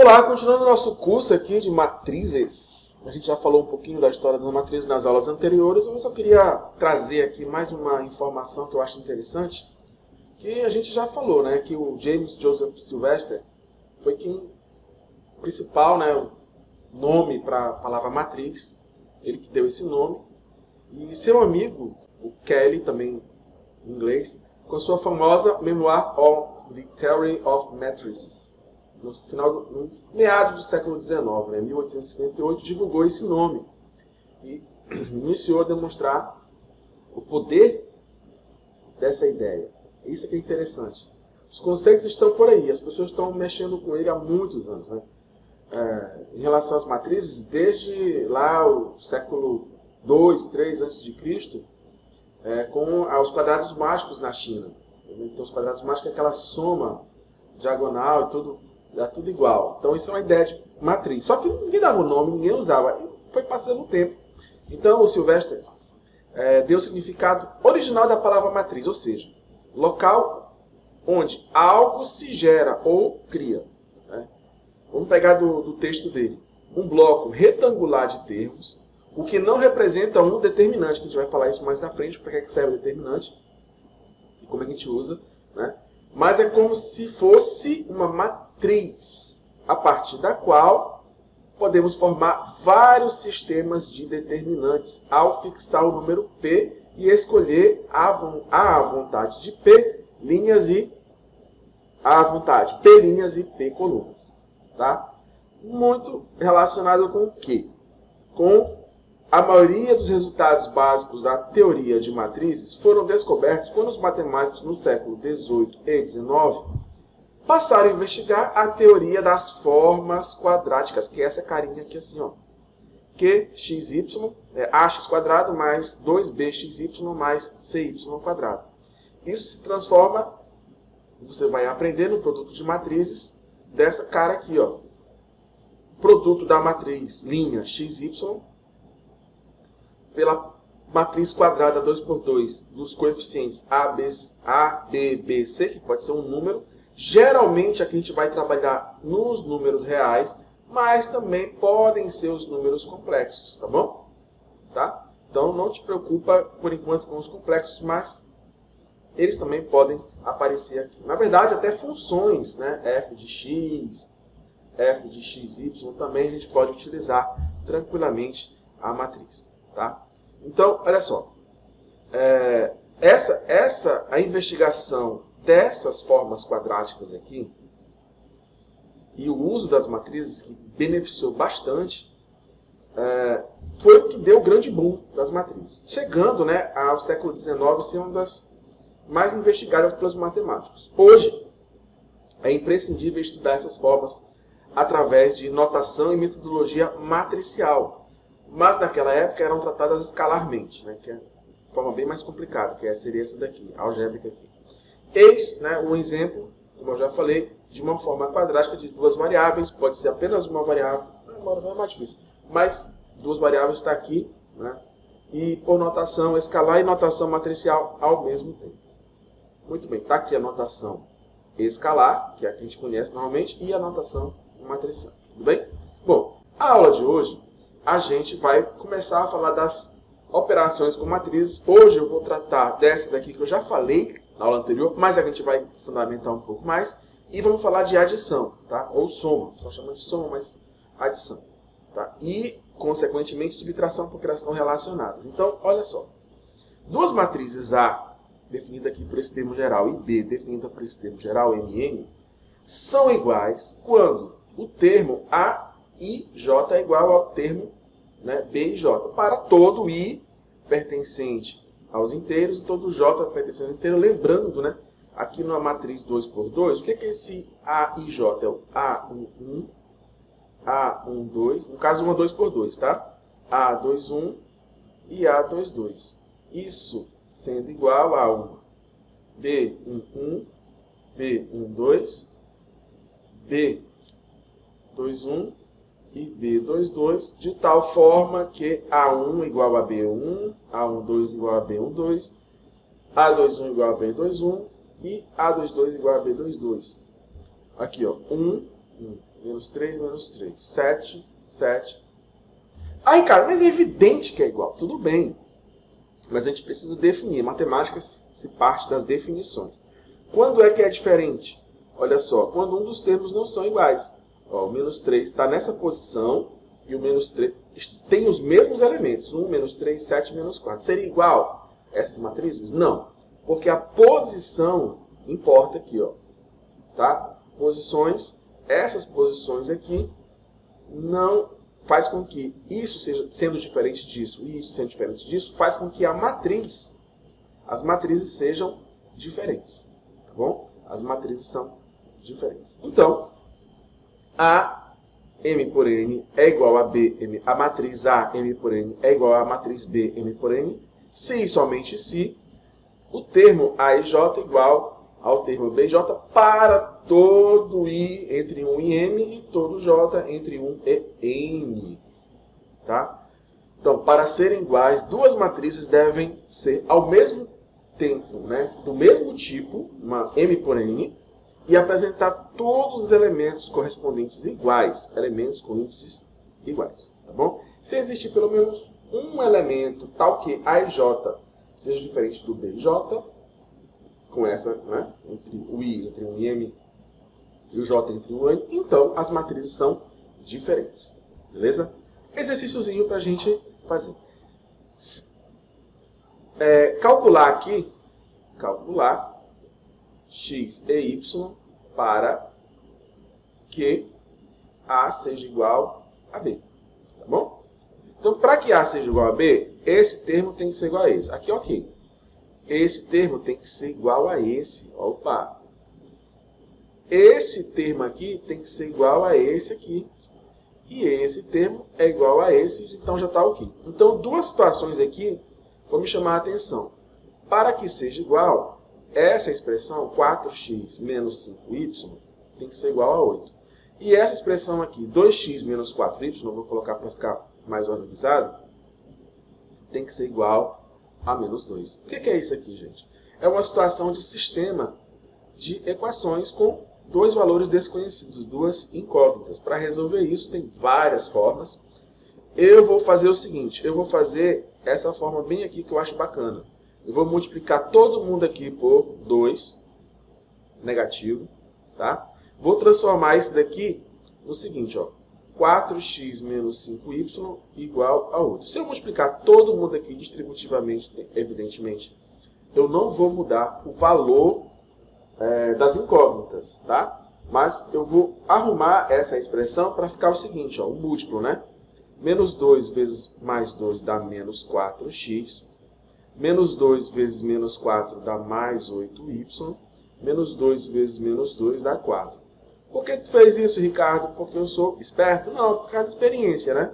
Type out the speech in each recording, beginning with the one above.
lá, continuando o nosso curso aqui de matrizes. A gente já falou um pouquinho da história das matrizes nas aulas anteriores. Eu só queria trazer aqui mais uma informação que eu acho interessante, que a gente já falou, né? Que o James Joseph Sylvester foi quem principal, né, o nome para a palavra matriz, ele que deu esse nome. E seu amigo, o Kelly, também em inglês, com sua famosa Memoir on the Theory of Matrices, no meados do século XIX, né, 1858, divulgou esse nome e iniciou a demonstrar o poder dessa ideia. Isso é que é interessante. Os conceitos estão por aí, as pessoas estão mexendo com ele há muitos anos, né? Em relação às matrizes, desde lá o século 2, 3 a.C., com os quadrados mágicos na China. Então, os quadrados mágicos é aquela soma diagonal e tudo, dá tudo igual. Então, isso é uma ideia de matriz. Só que ninguém dava o nome, ninguém usava. E foi passando o tempo. Então, o Sylvester deu o significado original da palavra matriz, ou seja, local onde algo se gera ou cria. Né? Vamos pegar do texto dele. Um bloco retangular de termos, o que não representa um determinante, que a gente vai falar isso mais na frente, para que serve o determinante e como a gente usa, né? Mas é como se fosse uma matriz, a partir da qual podemos formar vários sistemas de determinantes ao fixar o número P e escolher à vontade de P linhas e à vontade P linhas e P colunas. Tá? Muito relacionado com o quê? Com a maioria dos resultados básicos da teoria de matrizes foram descobertos quando os matemáticos no século XVIII e XIX passaram a investigar a teoria das formas quadráticas, que é essa carinha aqui assim, ó. QXY é ax quadrado mais 2bxy mais cy quadrado. Isso se transforma, você vai aprender no produto de matrizes, dessa cara aqui, ó. Produto da matriz linha XY pela matriz quadrada 2×2 dos coeficientes A, B, B, C, que pode ser um número. Geralmente aqui a gente vai trabalhar nos números reais, mas também podem ser os números complexos, tá bom? Tá? Então não te preocupa por enquanto com os complexos, mas eles também podem aparecer aqui. Na verdade, até funções, né? F de x, F de xy, também a gente pode utilizar tranquilamente a matriz. Tá? Então, olha só. A investigação dessas formas quadráticas aqui e o uso das matrizes, que beneficiou bastante, foi o que deu o grande boom das matrizes. Chegando, né, ao século XIX, ser uma das mais investigadas pelos matemáticos. Hoje, é imprescindível estudar essas formas através de notação e metodologia matricial. Mas naquela época eram tratadas escalarmente, né, que é de forma bem mais complicada, que seria essa daqui, a algébrica aqui. Eis, né, um exemplo, como eu já falei, de uma forma quadrática de duas variáveis, pode ser apenas uma variável, agora não é mais difícil, mas duas variáveis está aqui, né, e por notação escalar e notação matricial ao mesmo tempo. Muito bem, está aqui a notação escalar, que é a que a gente conhece normalmente, e a notação matricial. Tudo bem? Bom, a aula de hoje, a gente vai começar a falar das operações com matrizes. Hoje eu vou tratar dessa daqui que eu já falei na aula anterior, mas a gente vai fundamentar um pouco mais. E vamos falar de adição, tá? Ou soma. Só chama de soma, mas adição. Tá? E, consequentemente, subtração, porque elas estão relacionadas. Então, olha só. Duas matrizes A, definida aqui por esse termo geral, e B, definida por esse termo geral, MN, são iguais quando o termo A e J é igual ao termo, né, B e J. Para todo I pertencente aos inteiros e todo J pertencente ao inteiro. Lembrando, né, aqui na matriz 2×2, o que é esse A e J? É o A11, A12, no caso 1 é 2×2, tá? A21 e A22. Isso sendo igual a uma B11, B12, B21 e B22, de tal forma que A1 igual a B1, A12 igual a B12, A21 igual a B21 e A22 igual a B22. Aqui, ó, 1, 1, menos 3, menos 3. 7, 7. Aí, cara, mas é evidente que é igual. Tudo bem. Mas a gente precisa definir. Matemática se parte das definições. Quando é que é diferente? Olha só, quando um dos termos não são iguais. Ó, o menos 3 está nessa posição e o menos 3 tem os mesmos elementos. 1, menos 3, 7, menos 4. Seria igual essas matrizes? Não. Porque a posição importa aqui, ó. Tá? Posições, essas posições aqui não faz com que isso seja sendo diferente disso e isso sendo diferente disso, faz com que a matriz, as matrizes sejam diferentes. Tá bom? As matrizes são diferentes. Então, A M por N é igual a B, M. A matriz A, M por N, é igual a matriz B, M por N, se e somente se o termo A e J é igual ao termo B e J para todo I entre 1 e M e todo J entre 1 e N. Tá? Então, para serem iguais, duas matrizes devem ser ao mesmo tempo, né, do mesmo tipo, uma M por N, e apresentar todos os elementos correspondentes iguais, elementos com índices iguais. Tá bom? Se existir pelo menos um elemento tal que A e J seja diferente do B e J, com essa, né, entre o I entre 1 e M e o J entre 1 e N, então as matrizes são diferentes. Beleza? Exercíciozinho para a gente fazer. Calcular aqui, calcular x e y para que A seja igual a B. Tá bom? Então, para que A seja igual a B, esse termo tem que ser igual a esse. Aqui, ok. Esse termo tem que ser igual a esse. Opa! Esse termo aqui tem que ser igual a esse aqui. E esse termo é igual a esse, então já está ok. Então, duas situações aqui vão me chamar a atenção. Para que seja igual, essa expressão 4x menos 5y tem que ser igual a 8. E essa expressão aqui, 2x menos 4y, vou colocar para ficar mais organizado, tem que ser igual a menos 2. O que é isso aqui, gente? É uma situação de sistema de equações com dois valores desconhecidos, duas incógnitas. Para resolver isso, tem várias formas. Eu vou fazer o seguinte, eu vou fazer essa forma bem aqui que eu acho bacana. Eu vou multiplicar todo mundo aqui por 2, negativo, tá? Vou transformar isso daqui no seguinte, ó, 4x menos 5y igual a 8. Se eu multiplicar todo mundo aqui distributivamente, evidentemente, eu não vou mudar o valor das incógnitas, tá? Mas eu vou arrumar essa expressão para ficar o seguinte, ó, um múltiplo, né? Menos 2 vezes mais 2 dá menos 4x. Menos 2 vezes menos 4 dá mais 8y. Menos 2 vezes menos 2 dá 4. Por que tu fez isso, Ricardo? Porque eu sou esperto? Não, por causa da experiência, né?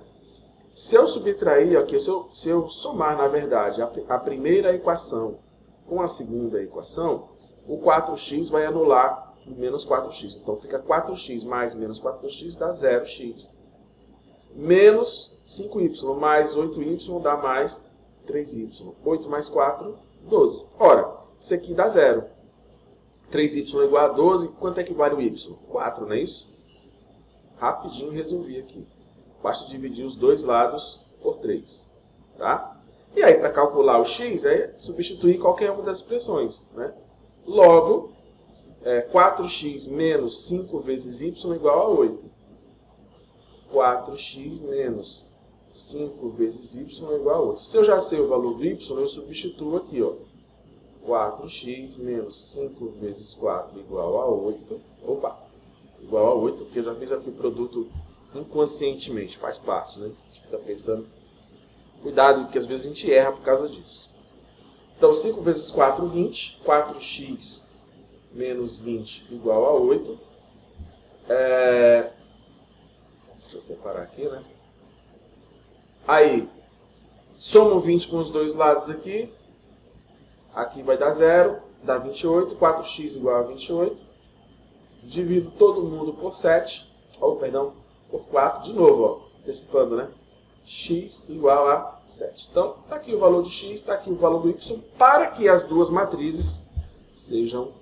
Se eu subtrair aqui, se eu somar, na verdade, a primeira equação com a segunda equação, o 4x vai anular o menos 4x. Então, fica 4x mais menos 4x dá 0x. Menos 5y mais 8y dá mais 3y. 8 mais 4, 12. Ora, isso aqui dá 0. 3y é igual a 12. Quanto é que vale o y? 4, não é isso? Rapidinho resolvi aqui. Basta dividir os dois lados por 3. Tá? E aí, para calcular o x, é substituir qualquer uma das expressões, né? Logo, 4x menos 5 vezes y é igual a 8. 4x menos 5 vezes y é igual a 8. Se eu já sei o valor do y, eu substituo aqui, ó. 4x menos 5 vezes 4 igual a 8. Opa! Igual a 8, porque eu já fiz aqui o produto inconscientemente. Faz parte, né? A gente fica pensando. Cuidado, que às vezes a gente erra por causa disso. Então, 5 vezes 4, 20. 4x menos 20 igual a 8. Deixa eu separar aqui, né? Aí, somo 20 com os dois lados aqui. Aqui vai dar 0, dá 28. 4x igual a 28. Divido todo mundo por 7. Perdão, por 4. De novo, ó, antecipando, né? X igual a 7. Então, está aqui o valor de x, está aqui o valor do y, para que as duas matrizes sejam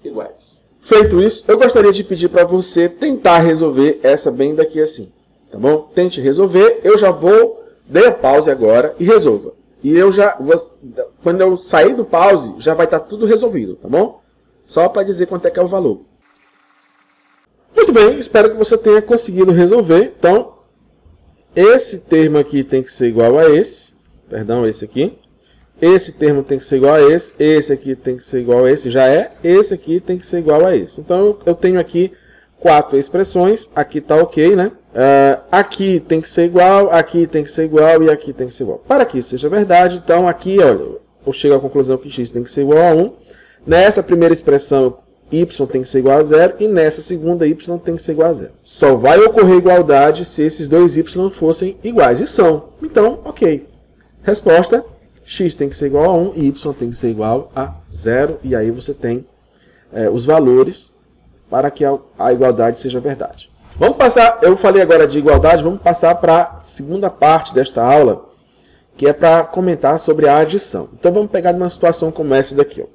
iguais. Feito isso, eu gostaria de pedir para você tentar resolver essa bem daqui assim, tá bom? Tente resolver, eu já vou, dê a pause agora e resolva. E eu já, quando eu sair do pause, já vai estar tudo resolvido, tá bom? Só para dizer quanto é que é o valor. Muito bem, espero que você tenha conseguido resolver. Então, esse termo aqui tem que ser igual a esse, perdão, esse aqui. Esse termo tem que ser igual a esse aqui tem que ser igual a esse, já é. Esse aqui tem que ser igual a esse. Então, eu tenho aqui 4 expressões, aqui está ok, né? Aqui tem que ser igual, aqui tem que ser igual e aqui tem que ser igual. Para que isso seja verdade, então aqui, olha, eu chego à conclusão que x tem que ser igual a 1. Nessa primeira expressão, y tem que ser igual a 0 e nessa segunda, y tem que ser igual a 0. Só vai ocorrer igualdade se esses dois y fossem iguais, e são. Então, ok. Resposta, x tem que ser igual a 1 e y tem que ser igual a 0. E aí você tem os valores para que a igualdade seja verdade. Vamos passar, eu falei agora de igualdade, vamos passar para a segunda parte desta aula, que é para comentar sobre a adição. Então vamos pegar uma situação como essa daqui, ó.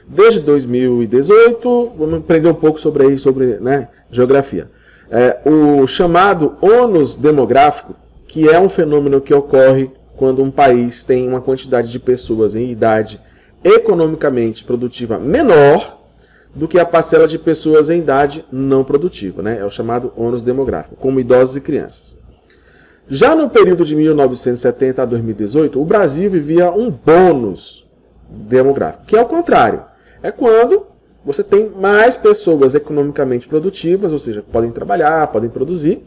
Desde 2018, vamos aprender um pouco sobre geografia. O chamado ônus demográfico, que é um fenômeno que ocorre quando um país tem uma quantidade de pessoas em idade economicamente produtiva menor do que a parcela de pessoas em idade não produtiva, né? É o chamado ônus demográfico, como idosos e crianças. Já no período de 1970 a 2018, o Brasil vivia um bônus demográfico, que é o contrário. É quando você tem mais pessoas economicamente produtivas, ou seja, podem trabalhar, podem produzir,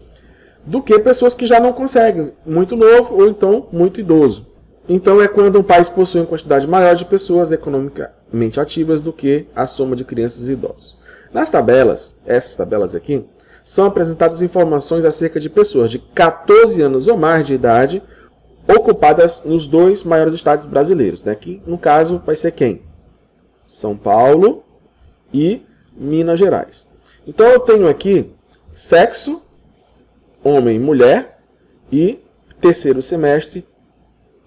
do que pessoas que já não conseguem, muito novo ou então muito idoso. Então é quando um país possui uma quantidade maior de pessoas economicamente ativas do que a soma de crianças e idosos. Nas tabelas, essas tabelas aqui, são apresentadas informações acerca de pessoas de 14 anos ou mais de idade ocupadas nos 2 maiores estados brasileiros, né? Que no caso vai ser quem? São Paulo e Minas Gerais. Então eu tenho aqui sexo, homem e mulher, e terceiro semestre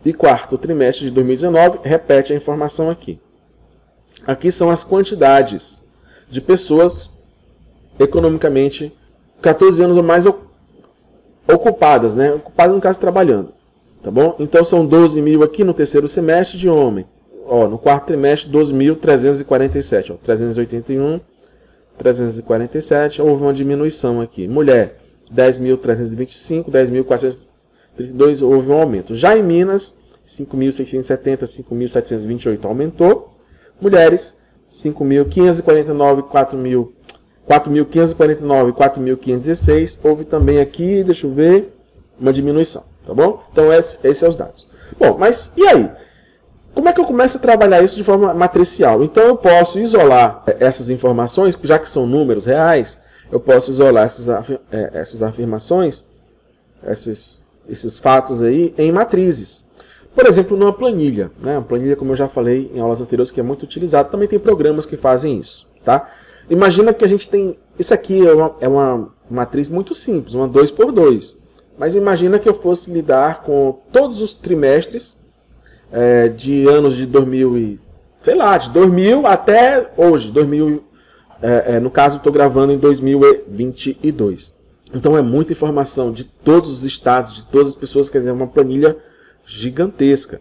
e quarto trimestre de 2019, repete a informação aqui. Aqui são as quantidades de pessoas economicamente 14 anos ou mais ocupadas, né? Ocupadas no caso trabalhando, tá bom? Então são 12 mil aqui no terceiro semestre de homem. Ó, no quarto trimestre, 12.347, ó, 381, 347, houve uma diminuição aqui. Mulher, 10.325, 10.432, houve um aumento. Já em Minas, 5.670, 5.728 aumentou. Mulheres, 5.549, 4.549, 4.516, houve também aqui, deixa eu ver, uma diminuição, tá bom? Então, esses são os dados. Bom, mas e aí? Como é que eu começo a trabalhar isso de forma matricial? Então eu posso isolar essas informações, já que são números reais, eu posso isolar essas afirmações, esses fatos aí, em matrizes. Por exemplo, numa planilha, né? Uma planilha, como eu já falei em aulas anteriores, que é muito utilizada, também tem programas que fazem isso, tá? Imagina que a gente tem... Isso aqui é uma matriz muito simples, uma 2x2. Mas imagina que eu fosse lidar com todos os trimestres de anos de 2000 de 2000 até hoje, 2000, no caso estou gravando em 2022. Então é muita informação de todos os estados, de todas as pessoas, quer dizer, uma planilha gigantesca.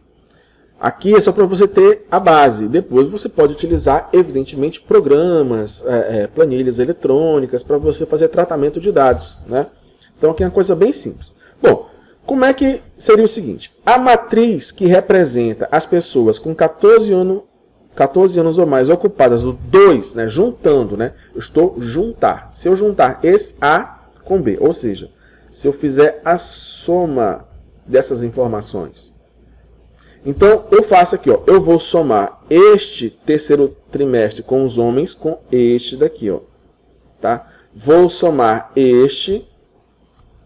Aqui é só para você ter a base, depois você pode utilizar, evidentemente, programas, planilhas eletrônicas para você fazer tratamento de dados, né? Então aqui é uma coisa bem simples. Bom, como é que seria o seguinte? A matriz que representa as pessoas com 14 anos ou mais ocupadas, o 2, né, juntando, né? Eu estou juntar. Se eu juntar esse A com B, ou seja, se eu fizer a soma dessas informações. Então, eu faço aqui, ó, eu vou somar este terceiro trimestre com os homens com este daqui, ó, tá? Vou somar este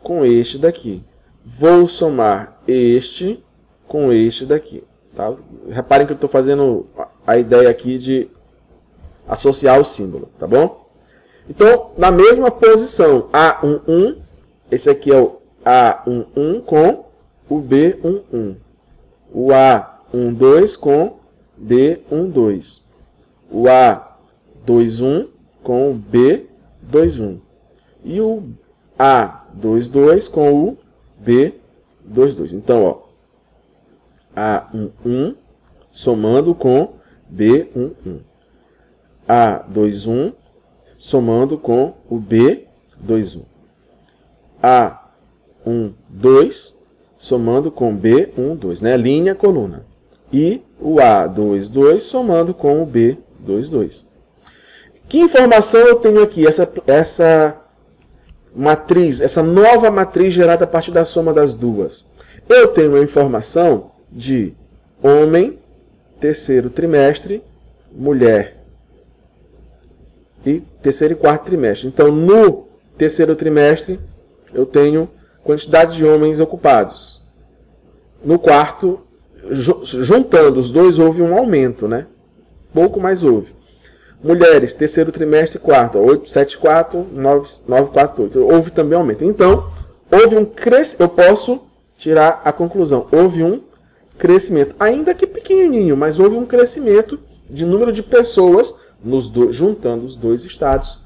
com este daqui. Vou somar este com este daqui, tá? Reparem que eu estou fazendo a ideia aqui de associar o símbolo, tá bom? Então, na mesma posição, A11, esse aqui é o A11 com o B11. O A12 com D12. O A21 com o B21. E o A22 com o B22. Então, ó, A11 somando com B11. A21 somando com o B21. A12 somando com B12, né? Linha, coluna. E o A22 somando com o B22. Que informação eu tenho aqui? Essa matriz, essa nova matriz gerada a partir da soma das duas. Eu tenho a informação de homem, terceiro trimestre, mulher e terceiro e quarto trimestre. Então, no terceiro trimestre, eu tenho quantidade de homens ocupados. No quarto, juntando os dois, houve um aumento, né? Pouco, mas houve. Mulheres, terceiro trimestre, quarto, 874, 948. Houve também aumento. Então, houve um crescimento. Eu posso tirar a conclusão. Houve um crescimento, ainda que pequenininho, mas houve um crescimento de número de pessoas, juntando os dois estados,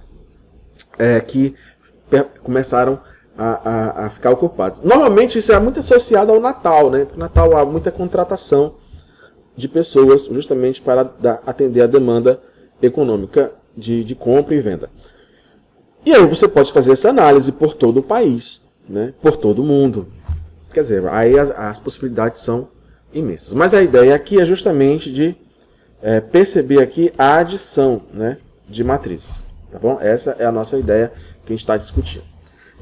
que começaram a ficar ocupados. Normalmente, isso é muito associado ao Natal, né? No Natal há muita contratação de pessoas, justamente para atender a demanda econômica de compra e venda. E aí você pode fazer essa análise por todo o país, né? Por todo o mundo. Quer dizer, aí as possibilidades são imensas. Mas a ideia aqui é justamente de perceber aqui a adição, né, de matrizes. Tá bom? Essa é a nossa ideia que a gente está discutindo.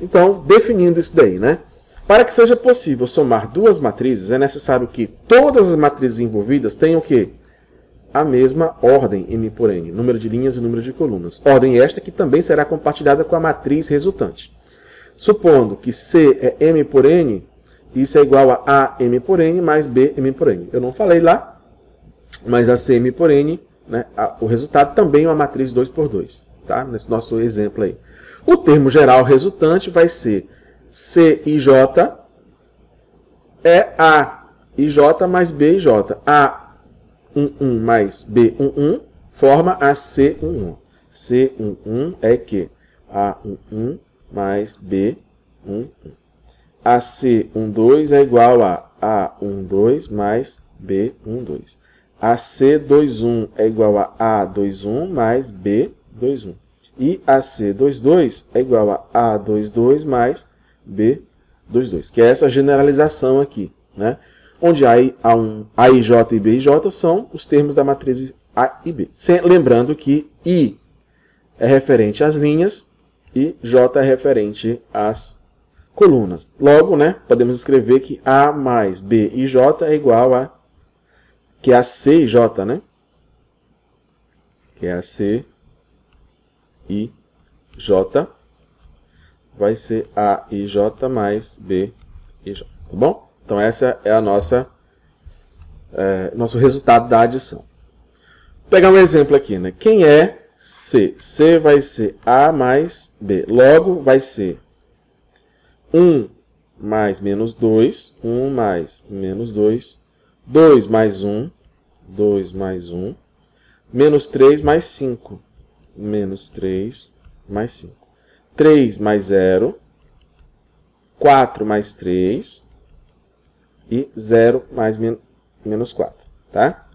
Então, definindo isso daí, né? Para que seja possível somar duas matrizes, é necessário que todas as matrizes envolvidas tenham o quê? A mesma ordem M por N, número de linhas e número de colunas. Ordem esta que também será compartilhada com a matriz resultante. Supondo que C é M por N, isso é igual a M por N mais B M por N. Eu não falei lá, mas a C M por N, né, o resultado também é uma matriz 2 por 2, tá? Nesse nosso exemplo aí. O termo geral resultante vai ser CIJ é AIJ mais BIJ. A11 mais B11 forma a C11. C11 é que A11 mais B11. A C12 é igual a A12 mais B12. A C21 é igual a A21 mais B21. E a C22 é igual a A22 mais B22, que é essa generalização aqui, né? Onde AIJ e BIJ são os termos da matriz A e B. Lembrando que I é referente às linhas e J é referente às colunas. Logo, né, podemos escrever que A mais B e J é igual a... que é a C e J, né? Que é a C e J vai ser A e J mais B e J. Tá bom? Então, essa é a nosso resultado da adição. Vou pegar um exemplo aqui, né? Quem é C? C vai ser A mais B. Logo, vai ser 1 mais menos 2. 1 mais menos 2. 2 mais 1. 2 mais 1. Menos 3 mais 5. Menos 3 mais 5. 3 mais 0. 4 mais 3. E 0 mais menos 4. Tá?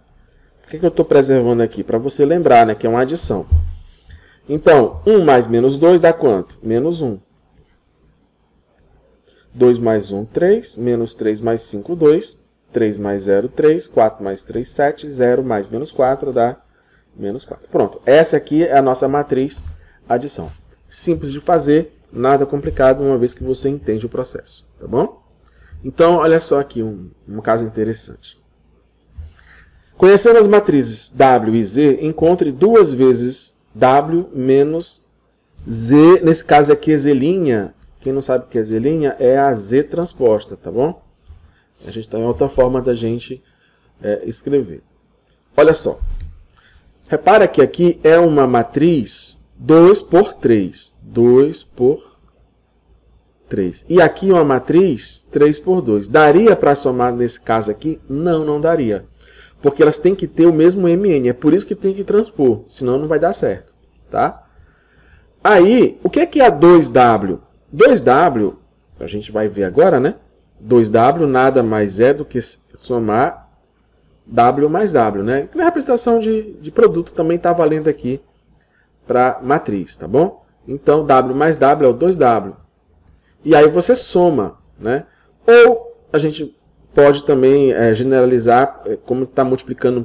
Por que eu estou preservando aqui? Para você lembrar, né, que é uma adição. Então, 1 mais menos 2 dá quanto? Menos 1. 2 mais 1, 3. Menos 3 mais 5, 2. 3 mais 0, 3. 4 mais 3, 7. 0 mais menos 4 dá menos 4. Pronto. Essa aqui é a nossa matriz adição. Simples de fazer, nada complicado, uma vez que você entende o processo. Tá bom? Então, olha só aqui um caso interessante. Conhecendo as matrizes W e Z, encontre duas vezes W menos Z. Nesse caso aqui, Z'. Quem não sabe o que é Z', é a Z transposta, tá bom? A gente tem outra forma da gente escrever. Olha só. Repara que aqui é uma matriz 2 por 3. 2 por 3. E aqui uma matriz 3 por 2. Daria para somar nesse caso aqui? Não, não daria. Porque elas têm que ter o mesmo MN. É por isso que tem que transpor. Senão não vai dar certo. Tá? Aí, o que é a 2W? 2W, a gente vai ver agora, né? 2W nada mais é do que somar W mais W, né? Na representação de produto também está valendo aqui para matriz, tá bom? Então, W mais W é o 2W. E aí você soma, né? Ou a gente pode também generalizar, como está multiplicando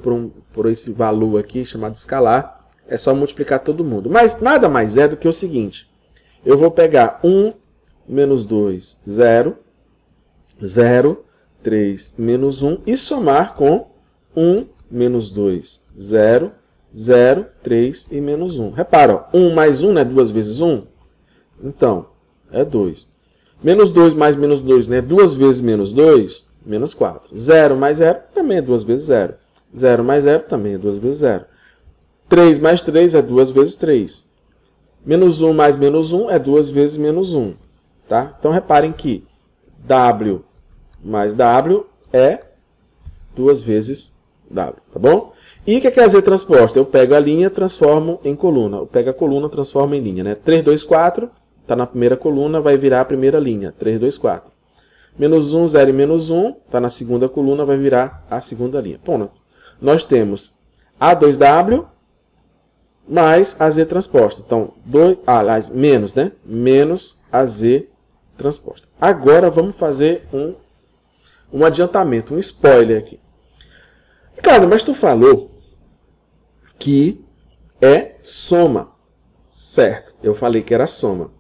por esse valor aqui, chamado escalar, é só multiplicar todo mundo. Mas nada mais é do que o seguinte. Eu vou pegar 1 menos 2, 0, 0, 3, menos 1 e somar com 1 menos 2, 0, 0, 3 e menos 1. Repara, ó, 1 mais 1 não é 2 vezes 1? Então, é 2. Menos 2 mais menos 2 não é 2 vezes menos 2? Menos 4. 0 mais 0 também é 2 vezes 0. 0 mais 0 também é 2 vezes 0. 3 mais 3 é 2 vezes 3. Menos 1 mais menos 1 é 2 vezes menos 1. Tá? Então, reparem que W mais W é 2 vezes W. Tá bom? E o que é Z transposta? Eu pego a linha, transformo em coluna. Eu pego a coluna, transformo em linha. Né? 3, 2, 4, está na primeira coluna, vai virar a primeira linha. 3, 2, 4. Menos 1, 0 e menos 1, está na segunda coluna, vai virar a segunda linha. Pronto. Nós temos A2W mais AZ transposta. Então, menos, né? Menos AZ transposta. Agora, vamos fazer um adiantamento, um spoiler aqui. Ricardo, mas tu falou que é soma. Certo, eu falei que era soma.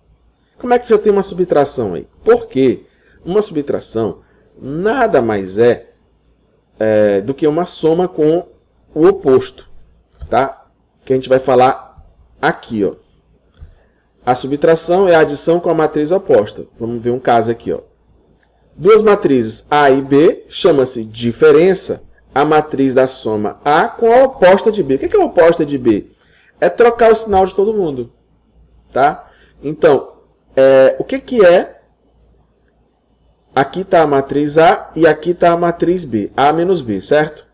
Como é que já tem uma subtração aí? Porque uma subtração nada mais é do que uma soma com o oposto. Tá? Que a gente vai falar aqui. Ó. A subtração é a adição com a matriz oposta. Vamos ver um caso aqui. Ó. Duas matrizes A e B chama-se diferença. A matriz da soma A com a oposta de B. O que é a oposta de B? É trocar o sinal de todo mundo. Tá? Então, o que é? Aqui está a matriz A e aqui está a matriz B. A menos B, certo?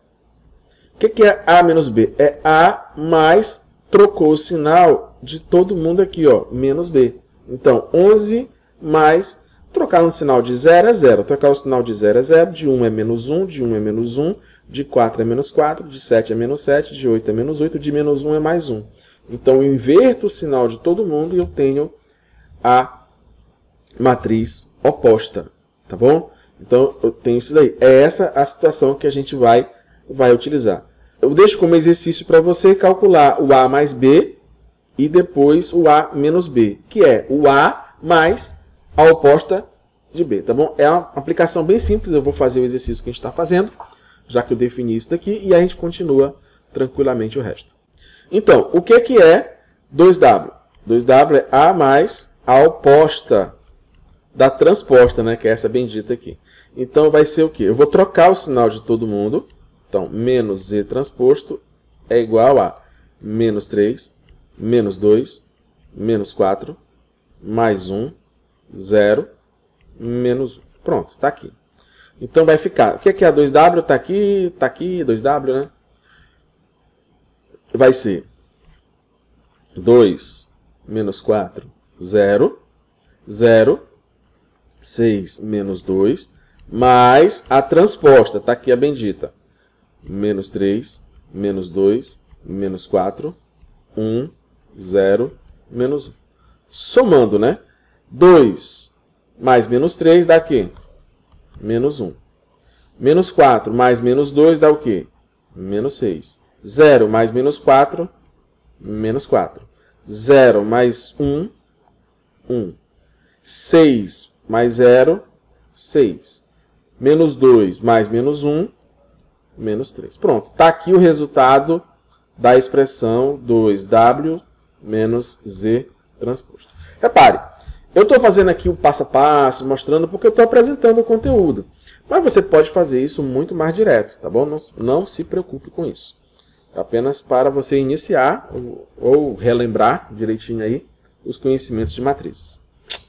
O que é A menos B? É A mais trocou o sinal de todo mundo aqui, ó, menos B. Então, 11 mais trocar um sinal de 0 é 0. Trocar o sinal de 0 é 0, de 1 é menos 1, de 1 é menos 1, de 4 é menos 4, de 7 é menos 7, de 8 é menos 8, de menos 1 é mais 1. Então, eu inverto o sinal de todo mundo e eu tenho a matriz oposta. Tá bom? Então, eu tenho isso daí. É essa a situação que a gente vai utilizar. Eu deixo como exercício para você calcular o A mais B e depois o A menos B, que é o A mais a oposta de B, tá bom? É uma aplicação bem simples, eu vou fazer o exercício que a gente está fazendo, já que eu defini isso daqui, e a gente continua tranquilamente o resto. Então, o que é 2W? 2W é A mais a oposta da transposta, né, que é essa bendita aqui. Então, vai ser o quê? Eu vou trocar o sinal de todo mundo. Então, menos Z transposto é igual a menos 3, menos 2, menos 4, mais 1, 0, menos 1. Pronto, está aqui. Então, vai ficar... O que é a 2W? Está aqui, 2W, né? Vai ser 2 menos 4, 0, 0, 6 menos 2, mais a transposta, está aqui a bendita. Menos 3, menos 2, menos 4, 1, 0, menos 1. Somando, né? 2 mais menos 3 dá o quê? Menos 1. Menos 4 mais menos 2 dá o quê? Menos 6. 0 mais menos 4, menos 4. 0 mais 1, 1. 6 mais 0, 6. Menos 2 mais menos 1, menos 3. Pronto, está aqui o resultado da expressão 2W menos Z transposto. Repare, eu estou fazendo aqui o passo a passo, mostrando porque eu estou apresentando o conteúdo. Mas você pode fazer isso muito mais direto, tá bom? Não se preocupe com isso. É apenas para você iniciar ou relembrar direitinho aí os conhecimentos de matrizes.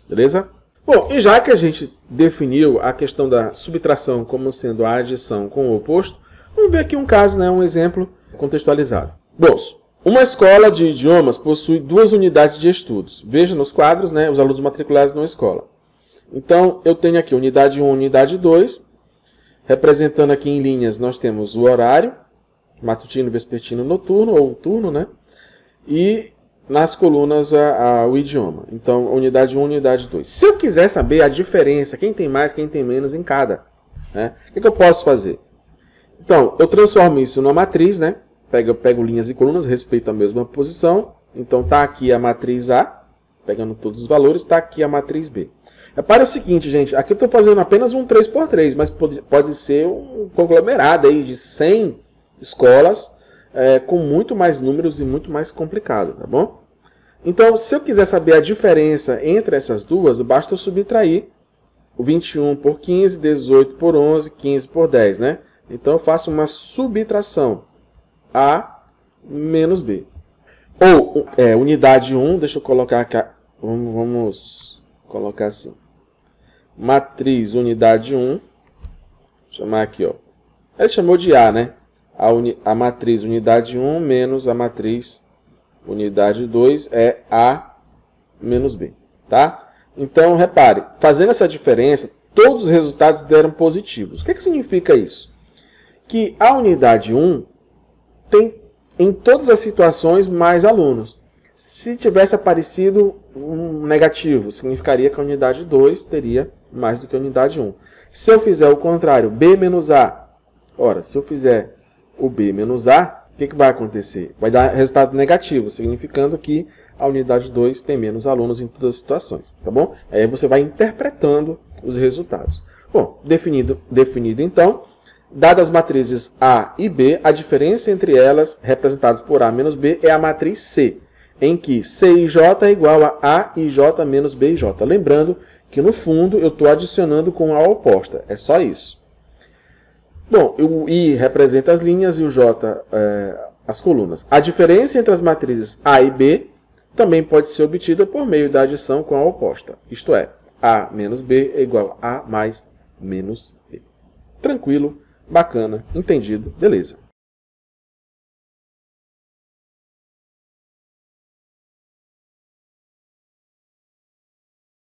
Beleza? Bom, e já que a gente definiu a questão da subtração como sendo a adição com o oposto, vamos ver aqui um caso, né, um exemplo contextualizado. Bom, Uma escola de idiomas possui 2 unidades de estudos. Veja nos quadros, né, os alunos matriculados numa escola. Então, eu tenho aqui unidade 1, unidade 2. Representando aqui em linhas, nós temos o horário, matutino, vespertino, noturno, ou turno, né? E nas colunas o idioma. Então, unidade 1, unidade 2. Se eu quiser saber a diferença, quem tem mais, quem tem menos em cada, né? O que eu posso fazer? Então, eu transformo isso numa matriz, né? Eu pego linhas e colunas, respeito a mesma posição. Então, está aqui a matriz A, pegando todos os valores, está aqui a matriz B. Repare o seguinte, gente, aqui eu estou fazendo apenas um 3x3, mas pode ser um conglomerado aí de 100 escolas com muito mais números e muito mais complicado, tá bom? Então, se eu quiser saber a diferença entre essas duas, basta eu subtrair o 21 por 15, 18 por 11, 15 por 10, né? Então, eu faço uma subtração. A menos B. Ou, unidade 1, deixa eu colocar aqui, vamos colocar assim. Matriz unidade 1, vou chamar aqui, ó. Ele chamou de A, né? A matriz unidade 1 menos a matriz unidade 2 é A menos B, tá? Então, repare, fazendo essa diferença, todos os resultados deram positivos. O que significa isso? Que a unidade 1 tem, em todas as situações, mais alunos. Se tivesse aparecido um negativo, significaria que a unidade 2 teria mais do que a unidade 1. Se eu fizer o contrário, B menos A, ora, se eu fizer o B menos A, o que vai acontecer? Vai dar resultado negativo, significando que a unidade 2 tem menos alunos em todas as situações, tá bom? Aí você vai interpretando os resultados. Bom, definido então, dadas as matrizes A e B, a diferença entre elas, representadas por A menos B, é a matriz C, em que C e J é igual a A e J menos B e J. Lembrando que no fundo eu estou adicionando com a oposta, é só isso. Bom, o I representa as linhas e o J as colunas. A diferença entre as matrizes A e B também pode ser obtida por meio da adição com a oposta, isto é, A menos B é igual a A mais menos B. Tranquilo, bacana, entendido, beleza.